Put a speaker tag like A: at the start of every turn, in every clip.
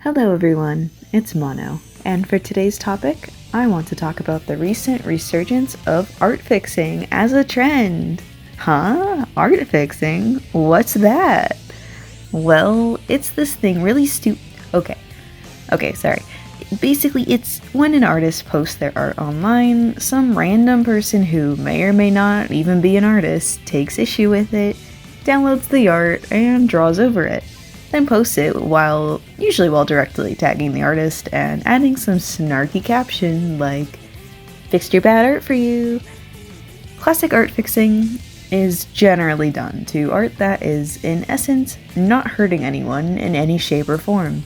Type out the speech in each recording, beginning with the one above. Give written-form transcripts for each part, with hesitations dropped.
A: Hello everyone, it's Mono, and for today's topic, I want to talk about the recent resurgence of art fixing as a trend. Huh? Art fixing? What's that? Well, it's this thing really Okay, sorry. Basically, it's when an artist posts their art online, some random person who may or may not even be an artist takes issue with it, downloads the art, and draws over it. Then posts it usually while directly tagging the artist and adding some snarky caption like, "Fixed your bad art for you." Classic art fixing is generally done to art that is, in essence, not hurting anyone in any shape or form.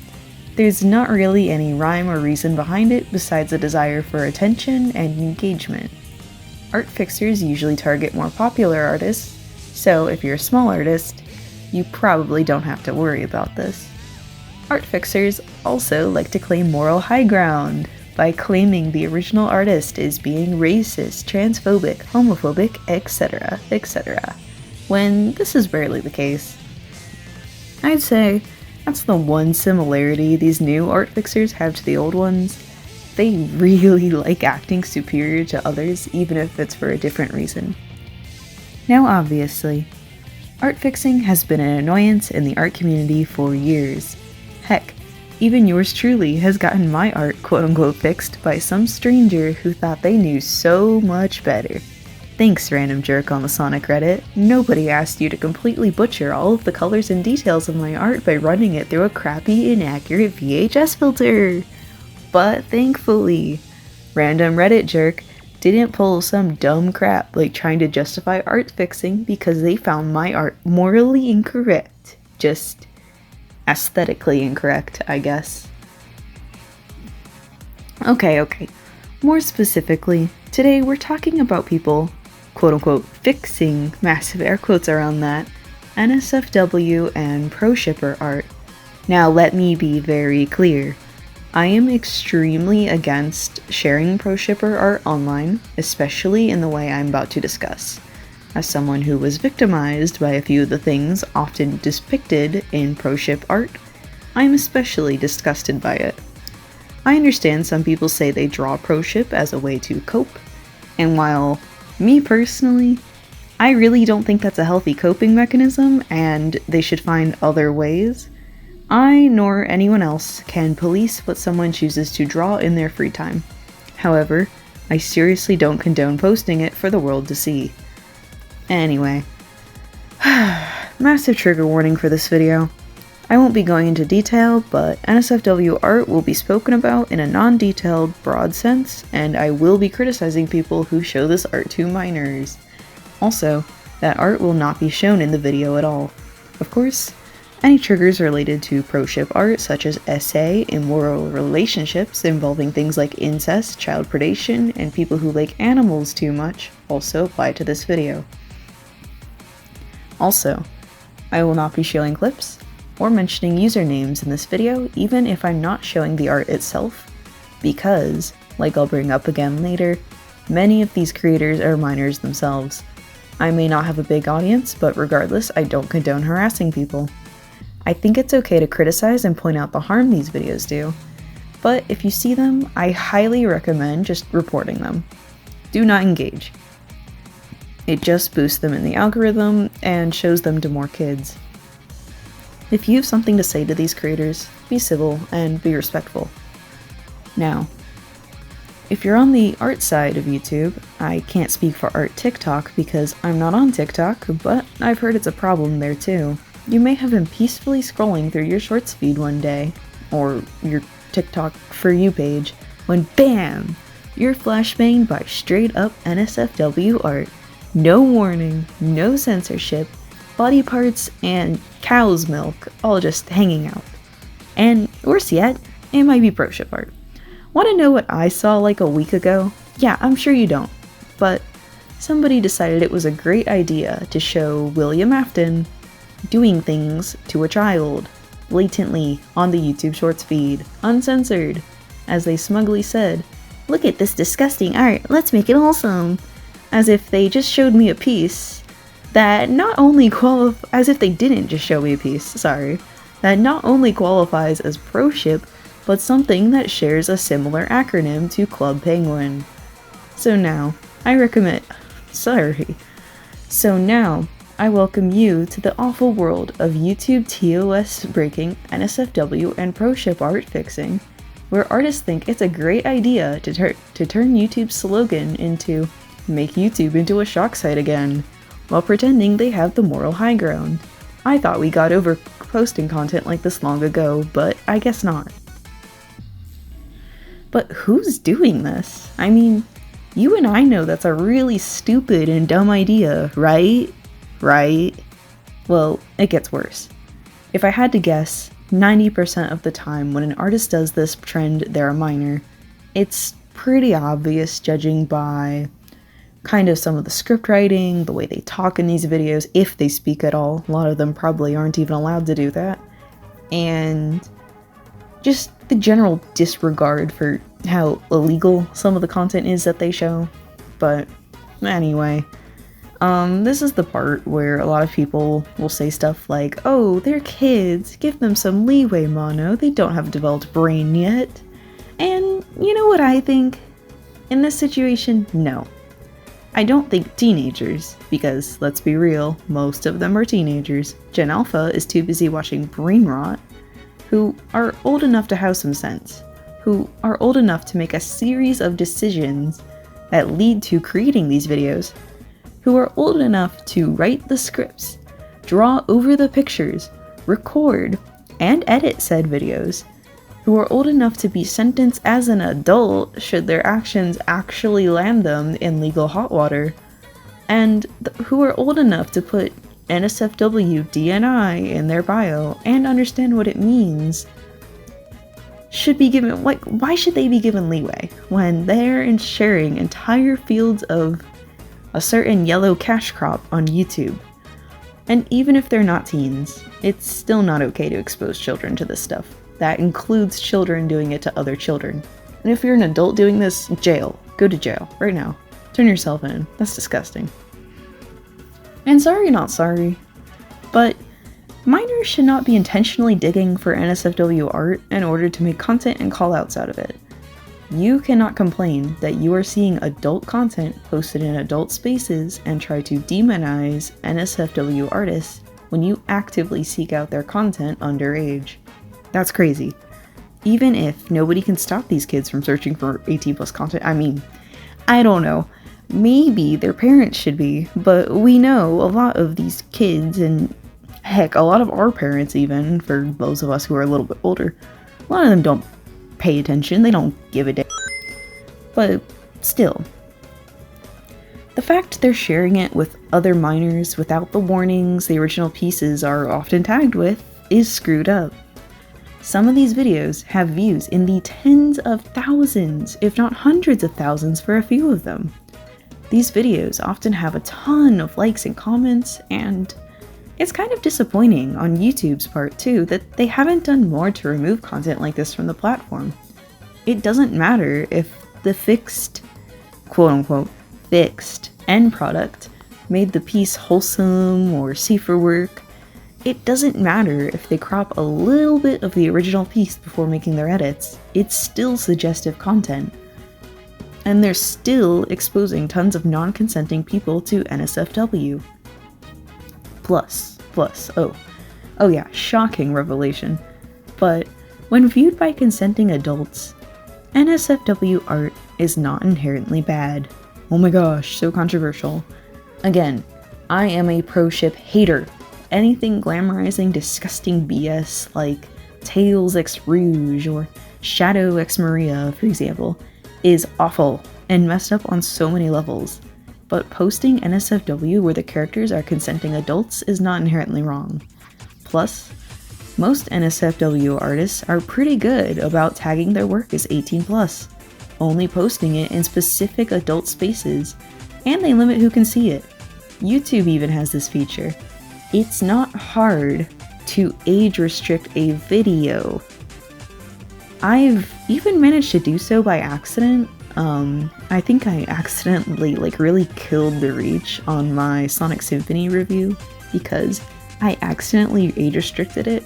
A: There's not really any rhyme or reason behind it besides a desire for attention and engagement. Art fixers usually target more popular artists, so if you're a small artist, you probably don't have to worry about this. Art fixers also like to claim moral high ground by claiming the original artist is being racist, transphobic, homophobic, etc., etc., when this is rarely the case. I'd say that's the one similarity these new art fixers have to the old ones. They really like acting superior to others, even if it's for a different reason. Now obviously, art fixing has been an annoyance in the art community for years. Heck, even yours truly has gotten my art quote-unquote fixed by some stranger who thought they knew so much better. Thanks, random jerk on the Sonic Reddit. Nobody asked you to completely butcher all of the colors and details of my art by running it through a crappy, inaccurate VHS filter. But thankfully, random Reddit jerk didn't pull some dumb crap like trying to justify art fixing because they found my art morally incorrect. Just aesthetically incorrect, I guess. Okay. More specifically, today we're talking about people, quote-unquote, fixing, massive air quotes around that, NSFW and pro shipper art. Now let me be very clear. I am extremely against sharing pro shipper art online, especially in the way I'm about to discuss. As someone who was victimized by a few of the things often depicted in pro ship art, I'm especially disgusted by it. I understand some people say they draw pro ship as a way to cope, and while me personally, I really don't think that's a healthy coping mechanism and they should find other ways, I nor anyone else can police what someone chooses to draw in their free time. However, I seriously don't condone posting it for the world to see. Anyway, massive trigger warning for this video. I won't be going into detail, but NSFW art will be spoken about in a non-detailed, broad sense, and I will be criticizing people who show this art to minors. Also, that art will not be shown in the video at all. Of course, any triggers related to pro-ship art, such as SA, immoral relationships involving things like incest, child predation, and people who like animals too much, also apply to this video. Also, I will not be showing clips or mentioning usernames in this video, even if I'm not showing the art itself, because, like I'll bring up again later, many of these creators are minors themselves. I may not have a big audience, but regardless, I don't condone harassing people. I think it's okay to criticize and point out the harm these videos do, but if you see them, I highly recommend just reporting them. Do not engage. It just boosts them in the algorithm and shows them to more kids. If you have something to say to these creators, be civil and be respectful. Now, if you're on the art side of YouTube, I can't speak for art TikTok because I'm not on TikTok, but I've heard it's a problem there too. You may have been peacefully scrolling through your shorts feed one day, or your TikTok For You page, when BAM! You're flashbanged by straight up NSFW art. No warning, no censorship, body parts and cow's milk all just hanging out. And worse yet, it might be pro ship art. Want to know what I saw like a week ago? Yeah, I'm sure you don't, but somebody decided it was a great idea to show William Afton doing things to a child, blatantly on the YouTube Shorts feed, uncensored, as they smugly said, "Look at this disgusting art, let's make it wholesome," as if they just showed me a piece that not only as if they didn't just show me a piece, sorry, that not only qualifies as pro ship, but something that shares a similar acronym to Club Penguin. So now, I welcome you to the awful world of YouTube TOS breaking, NSFW, and pro ship art fixing, where artists think it's a great idea to turn YouTube's slogan into "Make YouTube into a shock site again," while pretending they have the moral high ground. I thought we got over posting content like this long ago, but I guess not. But who's doing this? I mean, you and I know that's a really stupid and dumb idea, right? Right? Well, it gets worse. If I had to guess, 90% of the time when an artist does this trend, they're a minor. It's pretty obvious judging by kind of some of the script writing, the way they talk in these videos, if they speak at all. A lot of them probably aren't even allowed to do that. And just the general disregard for how illegal some of the content is that they show. But anyway, this is the part where a lot of people will say stuff like, "Oh, they're kids, give them some leeway, Mono, they don't have a developed brain yet." And you know what I think? In this situation, no. I don't think teenagers, because let's be real, most of them are teenagers. Gen Alpha is too busy watching brain rot, who are old enough to have some sense, who are old enough to make a series of decisions that lead to creating these videos, who are old enough to write the scripts, draw over the pictures, record, and edit said videos, who are old enough to be sentenced as an adult should their actions actually land them in legal hot water, and who are old enough to put NSFW DNI in their bio and understand what it means, should be given, why should they be given leeway when they're sharing entire fields of a certain yellow cash crop on YouTube? And even if they're not teens, it's still not okay to expose children to this stuff. That includes children doing it to other children. And if you're an adult doing this, jail. Go to jail, right now. Turn yourself in. That's disgusting. And sorry, not sorry, but minors should not be intentionally digging for NSFW art in order to make content and callouts out of it. You cannot complain that you are seeing adult content posted in adult spaces and try to demonize NSFW artists when you actively seek out their content underage. That's crazy. Even if nobody can stop these kids from searching for 18+ content, I mean, I don't know. Maybe their parents should be, but we know a lot of these kids, and heck, a lot of our parents even, for those of us who are a little bit older, a lot of them don't pay attention, they don't give a damn. But still, the fact they're sharing it with other minors without the warnings the original pieces are often tagged with is screwed up. Some of these videos have views in the tens of thousands, if not hundreds of thousands for a few of them. These videos often have a ton of likes and comments, and it's kind of disappointing on YouTube's part too that they haven't done more to remove content like this from the platform. It doesn't matter if the fixed, quote-unquote, fixed end product made the piece wholesome or safe for work. It doesn't matter if they crop a little bit of the original piece before making their edits. It's still suggestive content. And they're still exposing tons of non-consenting people to NSFW. Plus, oh yeah, shocking revelation. But when viewed by consenting adults, NSFW art is not inherently bad. Oh my gosh, so controversial. Again, I am a pro-ship hater. Anything glamorizing disgusting BS like Tails x Rouge or Shadow x Maria, for example, is awful and messed up on so many levels. But posting NSFW where the characters are consenting adults is not inherently wrong. Plus, most NSFW artists are pretty good about tagging their work as 18+, only posting it in specific adult spaces, and they limit who can see it. YouTube even has this feature. It's not hard to age restrict a video. I've even managed to do so by accident. I think I accidentally really killed the reach on my Sonic Symphony review because I accidentally age restricted it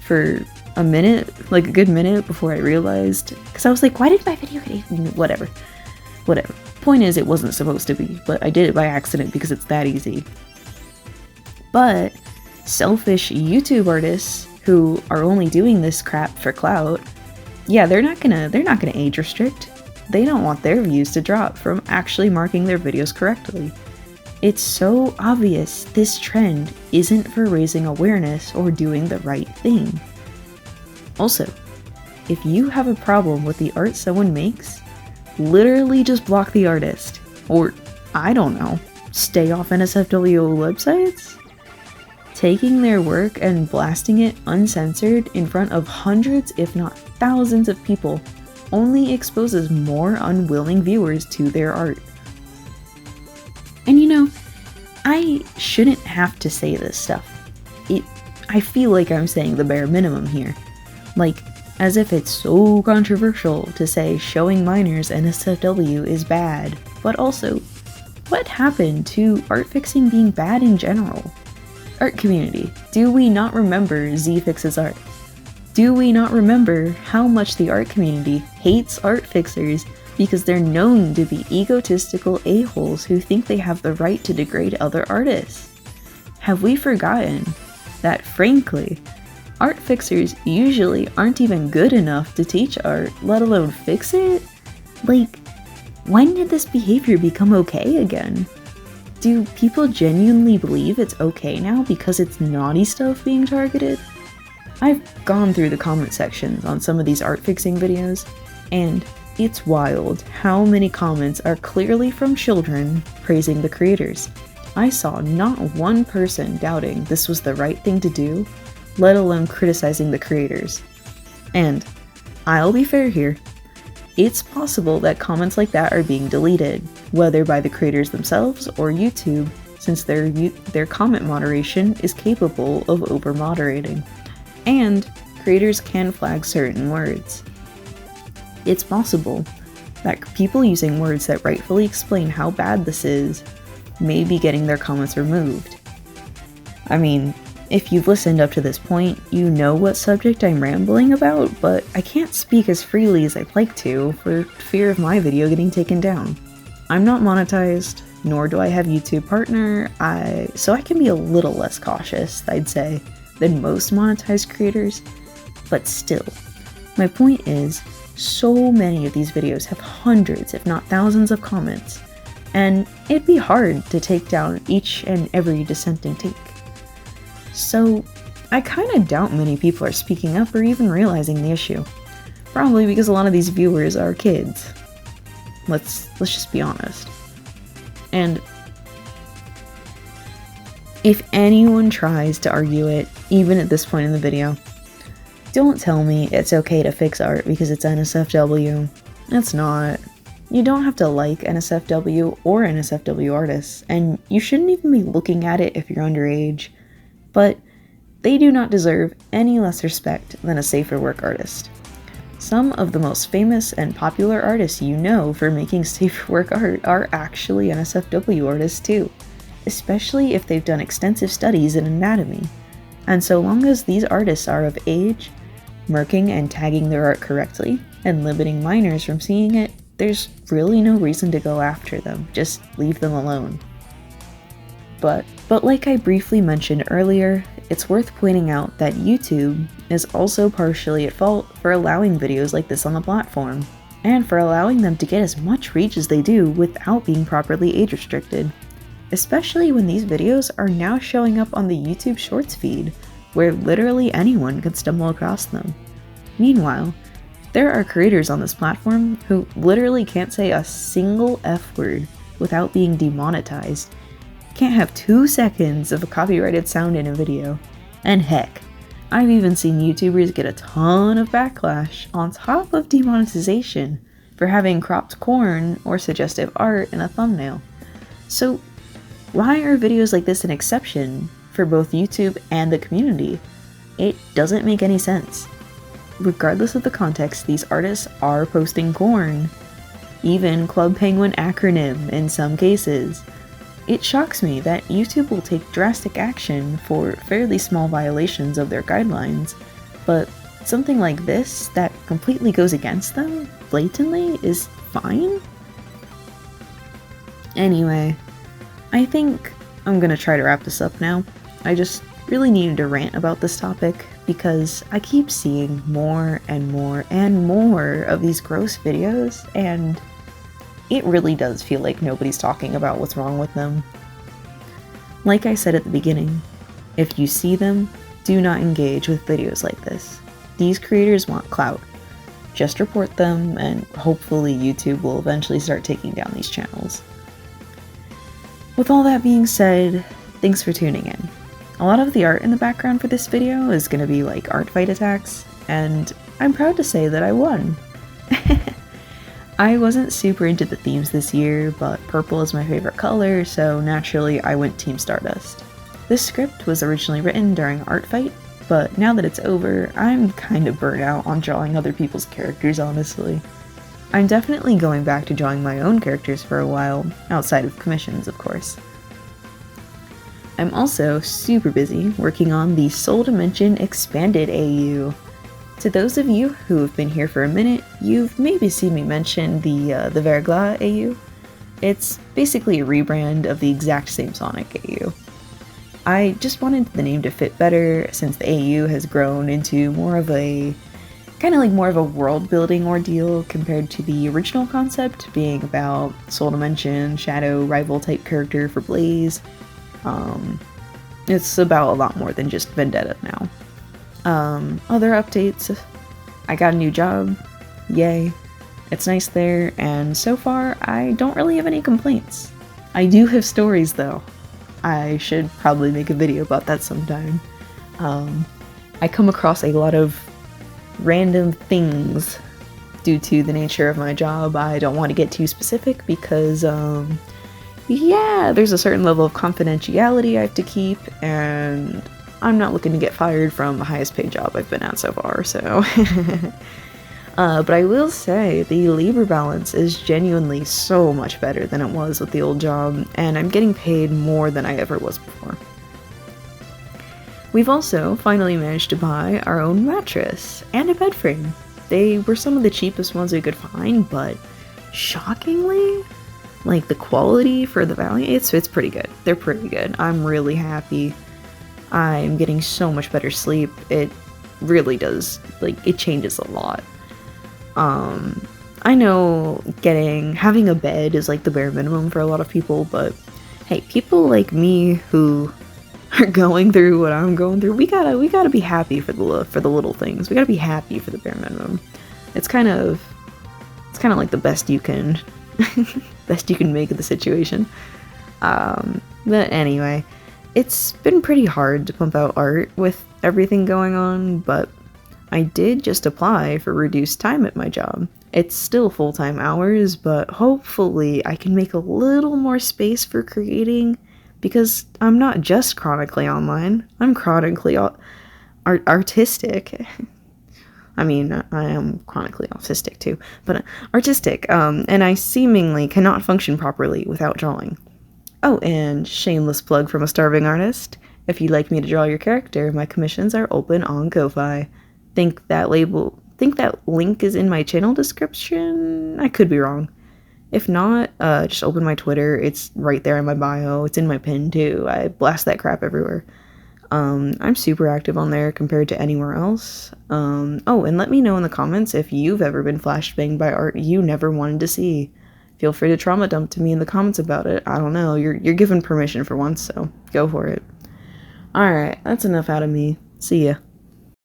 A: for a minute, like a good minute, before I realized, because I was like, why did my video get 18? Whatever. Point is, it wasn't supposed to be, but I did it by accident because it's that easy. But selfish YouTube artists who are only doing this crap for clout, yeah, they're not gonna age restrict. They don't want their views to drop from actually marking their videos correctly. It's so obvious this trend isn't for raising awareness or doing the right thing. Also, if you have a problem with the art someone makes, literally just block the artist. Or, I don't know, stay off NSFW websites? Taking their work and blasting it uncensored in front of hundreds, if not thousands of people only exposes more unwilling viewers to their art. And you know, I shouldn't have to say this stuff. I feel like I'm saying the bare minimum here. Like, as if it's so controversial to say showing minors NSFW is bad. But also, what happened to art fixing being bad in general? Art community, do we not remember Z Fix's art? Do we not remember how much the art community hates art fixers because they're known to be egotistical a-holes who think they have the right to degrade other artists? Have we forgotten that, frankly, art fixers usually aren't even good enough to teach art, let alone fix it? Like, when did this behavior become okay again? Do people genuinely believe it's okay now because it's naughty stuff being targeted? I've gone through the comment sections on some of these art fixing videos, and it's wild how many comments are clearly from children praising the creators. I saw not one person doubting this was the right thing to do, let alone criticizing the creators. And I'll be fair here, it's possible that comments like that are being deleted, whether by the creators themselves or YouTube, since their comment moderation is capable of over-moderating. And creators can flag certain words. It's possible that people using words that rightfully explain how bad this is may be getting their comments removed. I mean, if you've listened up to this point, you know what subject I'm rambling about, but I can't speak as freely as I'd like to for fear of my video getting taken down. I'm not monetized, nor do I have YouTube partner, so I can be a little less cautious, I'd say, than most monetized creators, but still. My point is, so many of these videos have hundreds, if not thousands of comments, and it'd be hard to take down each and every dissenting take. So, I kinda doubt many people are speaking up or even realizing the issue. Probably because a lot of these viewers are kids. Let's just be honest. And if anyone tries to argue it, even at this point in the video, don't tell me it's okay to fix art because it's NSFW. It's not. You don't have to like NSFW or NSFW artists, and you shouldn't even be looking at it if you're underage, but they do not deserve any less respect than a safer work artist. Some of the most famous and popular artists you know for making safer work art are actually NSFW artists too, especially if they've done extensive studies in anatomy. And so long as these artists are of age, marking and tagging their art correctly, and limiting minors from seeing it, there's really no reason to go after them, just leave them alone. But like I briefly mentioned earlier, it's worth pointing out that YouTube is also partially at fault for allowing videos like this on the platform, and for allowing them to get as much reach as they do without being properly age restricted. Especially when these videos are now showing up on the YouTube Shorts feed, where literally anyone could stumble across them. Meanwhile, there are creators on this platform who literally can't say a single F word without being demonetized, can't have 2 seconds of a copyrighted sound in a video, and heck, I've even seen YouTubers get a ton of backlash on top of demonetization for having cropped corn or suggestive art in a thumbnail. So why are videos like this an exception for both YouTube and the community? It doesn't make any sense. Regardless of the context, these artists are posting corn, even Club Penguin acronym in some cases. It shocks me that YouTube will take drastic action for fairly small violations of their guidelines, But something like this that completely goes against them blatantly is fine? Anyway, I think I'm gonna try to wrap this up now. I just really needed to rant about this topic because I keep seeing more and more and more of these gross videos, and it really does feel like nobody's talking about what's wrong with them. Like I said at the beginning, if you see them, do not engage with videos like this. These creators want clout. Just report them, and hopefully YouTube will eventually start taking down these channels. With all that being said, thanks for tuning in. A lot of the art in the background for this video is going to be like art fight attacks, and I'm proud to say that I won. I wasn't super into the themes this year, but purple is my favorite color, so naturally I went Team Stardust. This script was originally written during art fight, but now that it's over, I'm kind of burnt out on drawing other people's characters, honestly. I'm definitely going back to drawing my own characters for a while, outside of commissions, of course. I'm also super busy working on the Soul Dimension Expanded AU. To those of you who have been here for a minute, you've maybe seen me mention the Verglas AU. It's basically a rebrand of the exact same Sonic AU. I just wanted the name to fit better since the AU has grown into more of a world building ordeal compared to the original concept being about Soul Dimension, Shadow, rival type character for Blaze. It's about a lot more than just Vendetta now. Other updates, I got a new job, yay. It's nice there, and so far I don't really have any complaints. I do have stories though. I should probably make a video about that sometime. I come across a lot of random things due to the nature of my job. I don't want to get too specific because, yeah, there's a certain level of confidentiality I have to keep, and I'm not looking to get fired from the highest paid job I've been at so far, so. But I will say the labor balance is genuinely so much better than it was with the old job, and I'm getting paid more than I ever was before. We've also finally managed to buy our own mattress and a bed frame. They were some of the cheapest ones we could find, but shockingly, like the quality for the value, it's pretty good. They're pretty good. I'm really happy. I'm getting so much better sleep. It really does, like, it changes a lot. I know having a bed is like the bare minimum for a lot of people, but hey, people like me who are going through what I'm going through, we gotta be happy for the little things. We gotta be happy for the bare minimum. It's kind of like the best you can make of the situation. But anyway, it's been pretty hard to pump out art with everything going on, but I did just apply for reduced time at my job. It's still full-time hours, but hopefully I can make a little more space for creating, because I'm not just chronically online, I'm chronically artistic. I mean, I am chronically autistic too, but artistic, and I seemingly cannot function properly without drawing. Oh, and shameless plug from a starving artist. If you'd like me to draw your character, my commissions are open on Ko-Fi. Think that link is in my channel description? I could be wrong. If not, just open my Twitter. It's right there in my bio. It's in my pin too. I blast that crap everywhere. I'm super active on there compared to anywhere else. Oh, and let me know in the comments if you've ever been flashbanged by art you never wanted to see. Feel free to trauma dump to me in the comments about it. I don't know, you're given permission for once, so go for it. Alright, that's enough out of me. See ya.